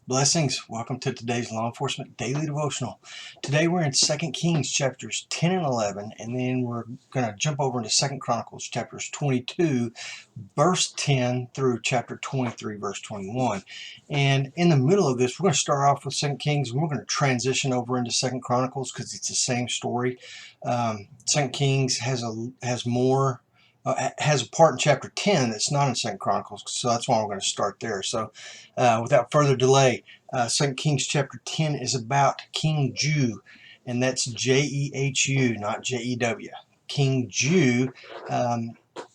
Blessings. Welcome to today's Law Enforcement Daily Devotional. Today we're in 2 Kings chapters 10 and 11, and then we're going to jump over into 2 Chronicles chapters 22, verse 10 through chapter 23, verse 21. And in the middle of this, we're going to start off with 2 Kings, and we're going to transition over into 2 Chronicles because it's the same story. 2 Kings has more. Has a part in chapter 10 that's not in 2 Chronicles, so that's why we're going to start there. So without further delay, 2 Kings chapter 10 is about King Jehu, and that's Jehu, not Jew. King Jehu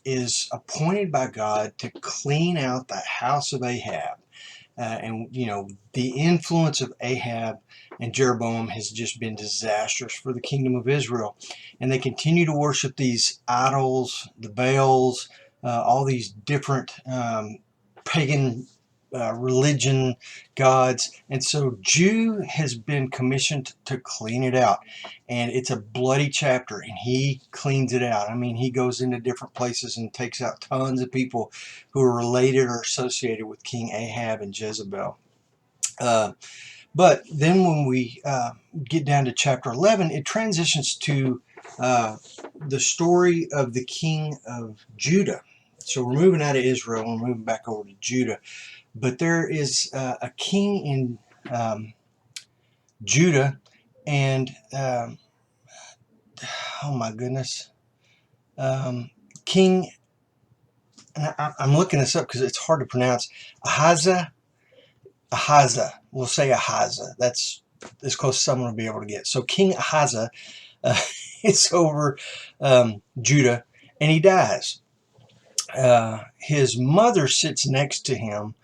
is appointed by God to clean out the house of Ahab. The influence of Ahab and Jeroboam has just been disastrous for the kingdom of Israel. And they continue to worship these idols, the Baals, all these different pagan religion gods. And so Jehu has been commissioned to clean it out. And it's a bloody chapter, and he cleans it out. I mean, he goes into different places and takes out tons of people who are related or associated with King Ahab and Jezebel. But then when we get down to chapter 11, it transitions to the story of the king of Judah. So we're moving out of Israel and we're moving back over to Judah. But there is a king in Judah, and oh my goodness, King, and I'm looking this up because it's hard to pronounce, Ahaziah, we'll say Ahaziah. That's as close as someone will be able to get. So King Ahaziah is over Judah, and he dies. His mother sits next to him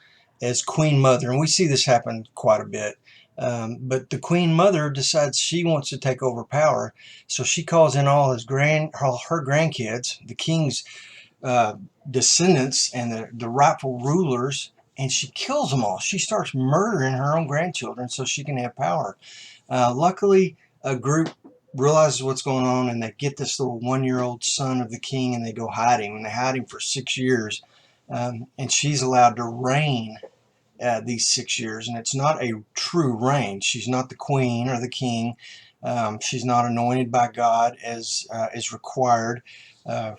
as queen mother, and we see this happen quite a bit. But the queen mother decides she wants to take over power, so she calls in all her grandkids, the king's descendants and the rightful rulers, and she kills them all. She starts murdering her own grandchildren so she can have power. Luckily, a group realizes what's going on, and they get this little 1-year-old son of the king, and they go hide him, and they hide him for 6 years. And she's allowed to reign these 6 years, and it's not a true reign. She's not the queen or the king. She's not anointed by God as is required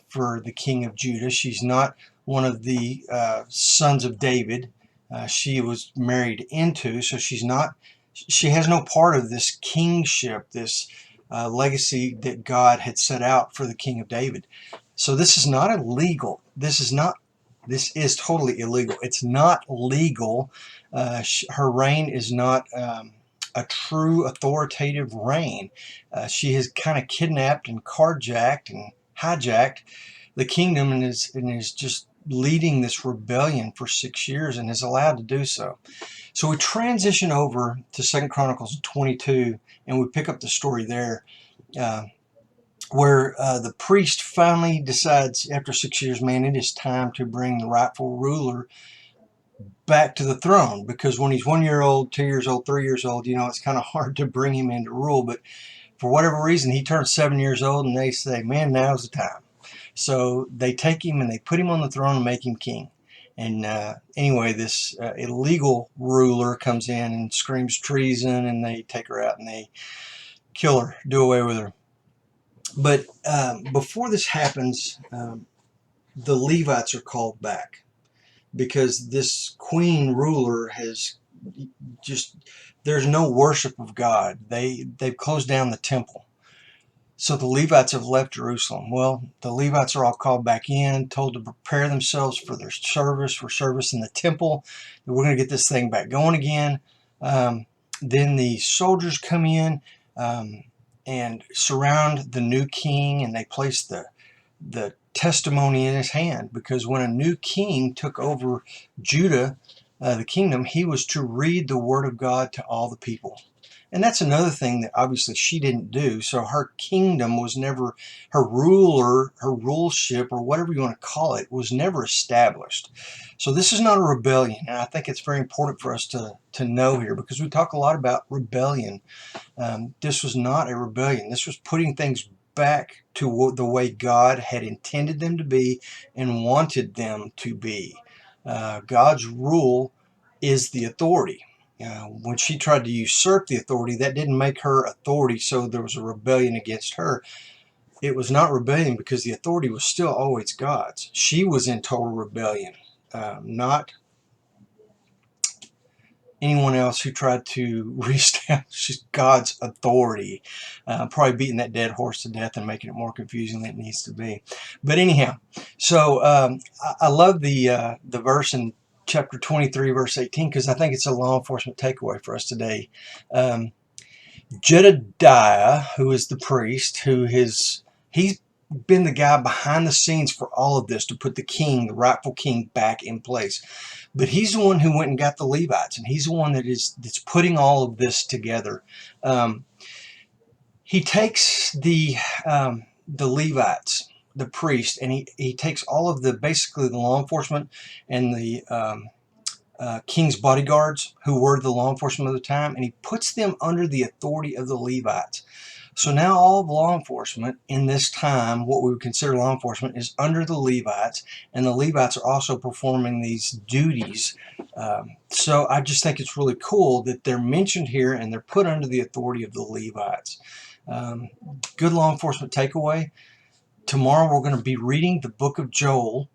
for the king of Judah. She's not one of the sons of David. She was married into, so she has no part of this kingship, this legacy that God had set out for the king of David. So this is not illegal. This is totally illegal. It's not legal. Her reign is not a true authoritative reign. She has kind of kidnapped and carjacked and hijacked the kingdom, and is just leading this rebellion for 6 years, and is allowed to do so. So we transition over to 2 Chronicles 22, and we pick up the story there, where the priest finally decides after 6 years, man, it is time to bring the rightful ruler back to the throne, because when he's 1 year old, 2 years old, 3 years old, it's kind of hard to bring him into rule. But for whatever reason, he turns 7 years old, and they say, man, now's the time. So they take him and they put him on the throne and make him king. And anyway, this illegal ruler comes in and screams treason, and they take her out and they kill her, do away with her. But before this happens, the Levites are called back, because this queen ruler has there's no worship of God. They've closed down the temple. So the Levites have left Jerusalem. Well, the Levites are all called back in, told to prepare themselves for their service in the temple. We're going to get this thing back going again. Then the soldiers come in and surround the new king, and they place the testimony in his hand, because when a new king took over Judah, the kingdom, he was to read the word of God to all the people. And that's another thing that obviously she didn't do. So her kingdom was never, her ruleship, or whatever you want to call it, was never established. So this is not a rebellion. And I think it's very important for us to know here, because we talk a lot about rebellion. This was not a rebellion. This was putting things back to the way God had intended them to be and wanted them to be. God's rule is the authority. When she tried to usurp the authority, that didn't make her authority, so there was a rebellion against her. It was not rebellion because the authority was still always God's. She was in total rebellion, not anyone else who tried to reestablish God's authority. Probably beating that dead horse to death and making it more confusing than it needs to be. But anyhow, so I love the verse in chapter 23, verse 18, because I think it's a law enforcement takeaway for us today. Jedediah, who is the priest, he's been the guy behind the scenes for all of this to put the king, the rightful king, back in place. But he's the one who went and got the Levites, and he's the one that's putting all of this together. He takes the Levites, the priest, and he takes all of basically the law enforcement and the king's bodyguards, who were the law enforcement of the time, and he puts them under the authority of the Levites. So now all of law enforcement in this time, what we would consider law enforcement, is under the Levites, and the Levites are also performing these duties. So I just think it's really cool that they're mentioned here and they're put under the authority of the Levites. Good law enforcement takeaway. Tomorrow we're going to be reading the book of Joel.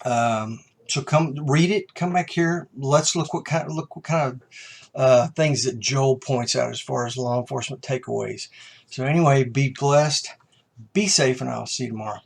So come read it. Come back here. Let's look what kind of things that Joel points out as far as law enforcement takeaways. So anyway, be blessed, be safe, and I'll see you tomorrow.